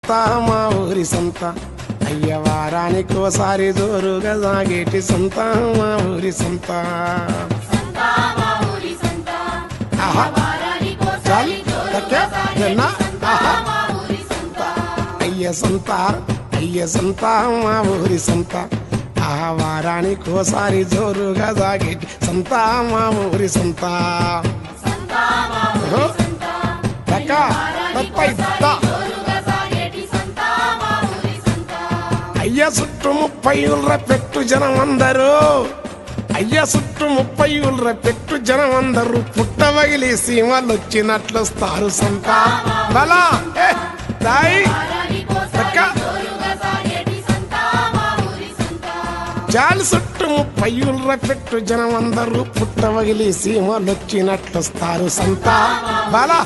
సంత మా ఊరి సంత అయ్య వారానికోసారి జోరుగా సాగేటి సంత మా ఊరి సంత ఆహా చాలు ఆహా అయ్య సంత మా ఊరి సంత ఆ వారానికోసారి జోరుగా సాగేటి సంత మా ఊరి సంత అయ్య చుట్టూ 30 ఊళ్ళ పెట్టు జనం అందరూ అయ్య చుట్టూ 30 ఊళ్ళ పెట్టు జనం అందరూ పుట్టవగిలి సీమలు వచ్చినట్లు వస్తారు సంత బలా దాయి జాలి చుట్టూ 30 ఊళ్ళ పెట్టు జనం అందరూ పుట్టవగిలి సీమలు వచ్చినట్లు వస్తారు సంత బలా